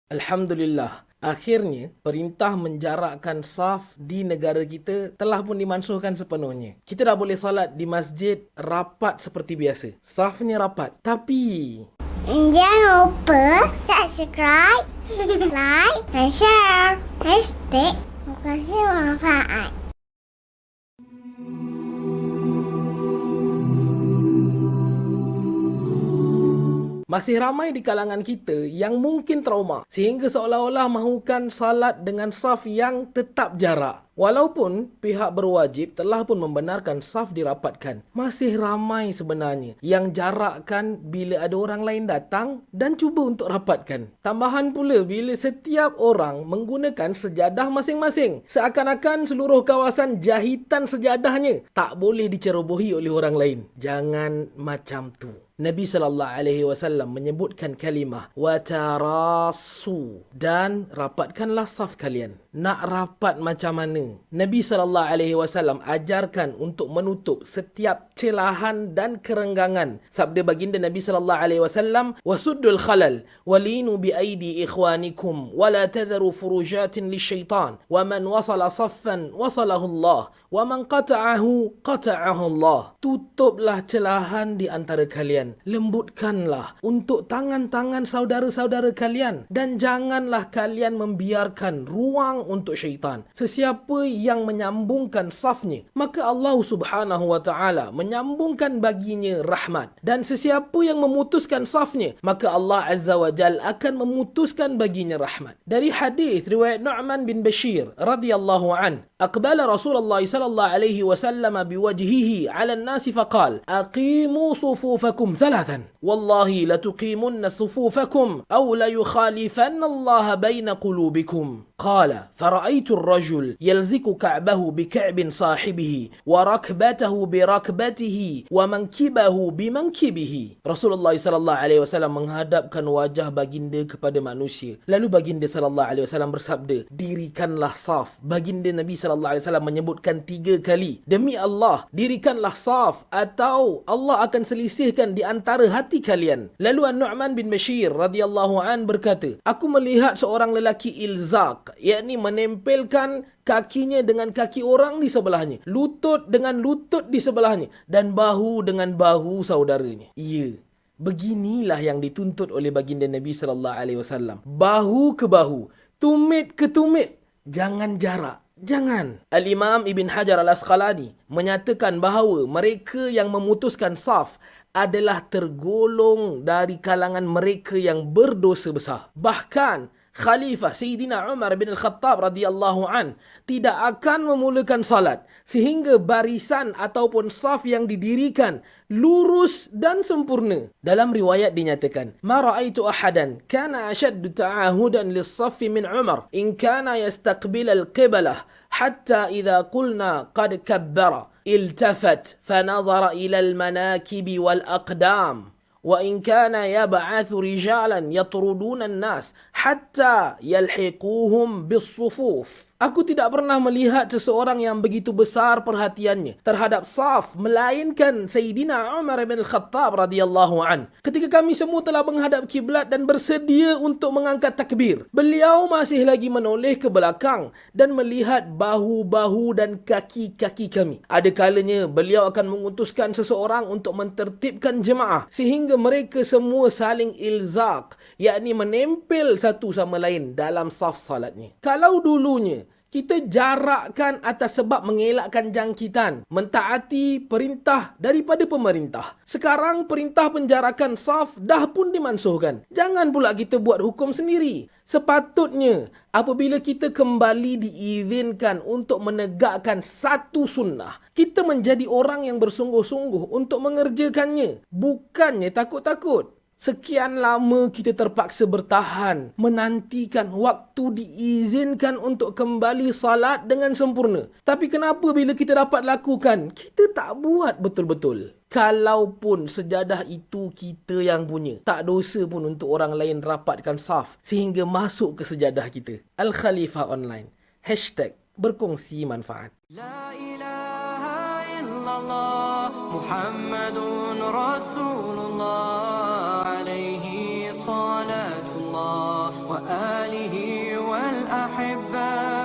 Alhamdulillah, akhirnya perintah menjarakkan saf di negara kita telah pun dimansuhkan sepenuhnya. Kita dah boleh salat di masjid rapat seperti biasa. Safnya rapat. Tapi jangan lupa subscribe, like, dan share. Hashtag Mokasi Manfaat. masih ramai di kalangan kita yang mungkin trauma sehingga seolah-olah mahukan salat dengan saf yang tetap jarak. Walaupun pihak berwajib telah pun membenarkan saf dirapatkan, masih ramai sebenarnya yang jarakkan bila ada orang lain datang dan cuba untuk rapatkan. Tambahan pula bila setiap orang menggunakan sejadah masing-masing, seakan-akan seluruh kawasan jahitan sejadahnya tak boleh dicerobohi oleh orang lain. Jangan macam tu. Nabi SAW menyebutkan kalimah watarasu dan rapatkanlah saf kalian. Nak rapat macam mana? Nabi SAW ajarkan untuk menutup setiap celahan dan kerenggangan. Sabda baginda Nabi SAW, wasuddul khalal walinu bi aidi ikhwanikum wala tadharu furujatin lisyaitan wa man wasala saffan wasalahu Allah wa man qata'ahu qata'ahu Allah. Tutuplah celahan di antara kalian. Lembutkanlah untuk tangan-tangan saudara-saudara kalian dan janganlah kalian membiarkan ruang untuk syaitan. Sesiapa yang menyambungkan safnya, maka Allah Subhanahu wa taala menyambungkan baginya rahmat, dan sesiapa yang memutuskan safnya, maka Allah Azza wa Jal akan memutuskan baginya rahmat. Dari hadis riwayat Nu'man bin Bashir radhiyallahu an, aqbala Rasulullah sallallahu alaihi wasallam biwajhihi 'ala an-nas faqala aqimu sufufakum ثلاثا والله لتقيمن صفوفكم أو ليخالفن الله بين قلوبكم قال فرأيت الرجل يلزق كعبه بكعب صاحبه وركبته بركبته ومنكبه بمنكبه. Rasulullah sallallahu alaihi wasallam menghadapkan wajah baginda kepada manusia. Lalu baginda sallallahu alaihi wasallam bersabda, dirikanlah saf. Baginda Nabi sallallahu alaihi wasallam menyebutkan 3 kali, demi Allah, dirikanlah saf atau Allah akan selisihkan di antara hati kalian. Lalu An-Nu'man bin Bashir radhiyallahu an berkata, aku melihat seorang lelaki ilzaq, yakni menempelkan kakinya dengan kaki orang di sebelahnya, lutut dengan lutut di sebelahnya, dan bahu dengan bahu saudaranya. Ya, beginilah yang dituntut oleh baginda Nabi sallallahu alaihi wasallam. Bahu ke bahu, tumit ke tumit, jangan jarak. Jangan. Al-Imam Ibn Hajar Al-Asqalani menyatakan bahawa mereka yang memutuskan saf adalah tergolong dari kalangan mereka yang berdosa besar. Bahkan Khalifah Sayyidina Umar bin Al-Khattab radhiyallahu an tidak akan memulakan salat sehingga barisan ataupun saf yang didirikan lurus dan sempurna. Dalam riwayat dinyatakan, ma ra'aitu ahadan kana ashaddu ta'ahudan lis-saff min Umar in kana yastaqbil al-qiblah hatta idha qulna qad kabbara iltafat fanazara ila al-manakib wal-aqdam. وإن كان يبعث رجالا يطردون الناس حتى يلحقوهم بالصفوف. Aku tidak pernah melihat seseorang yang begitu besar perhatiannya terhadap saf melainkan Sayyidina Umar bin Al-Khattab radhiyallahu an. Ketika kami semua telah menghadap kiblat dan bersedia untuk mengangkat takbir, beliau masih lagi menoleh ke belakang dan melihat bahu-bahu dan kaki-kaki kami. Ada kalanya beliau akan mengutuskan seseorang untuk mentertibkan jemaah sehingga mereka semua saling ilzaq, yakni menempel satu sama lain dalam saf salatnya. Kalau dulunya kita jarakkan atas sebab mengelakkan jangkitan, mentaati perintah daripada pemerintah, sekarang perintah penjarakan saf dah pun dimansuhkan. Jangan pula kita buat hukum sendiri. Sepatutnya apabila kita kembali diizinkan untuk menegakkan satu sunnah, kita menjadi orang yang bersungguh-sungguh untuk mengerjakannya, bukannya takut-takut. Sekian lama kita terpaksa bertahan, menantikan waktu diizinkan untuk kembali salat dengan sempurna. Tapi kenapa bila kita dapat lakukan, kita tak buat betul-betul? Kalaupun sejadah itu kita yang punya, tak dosa pun untuk orang lain rapatkan saf sehingga masuk ke sejadah kita. Al-Khalifah Online. #berkongsi manfaat. La ilaha illallah Muhammadun Rasulullah alaihi salatullah wa والأحبة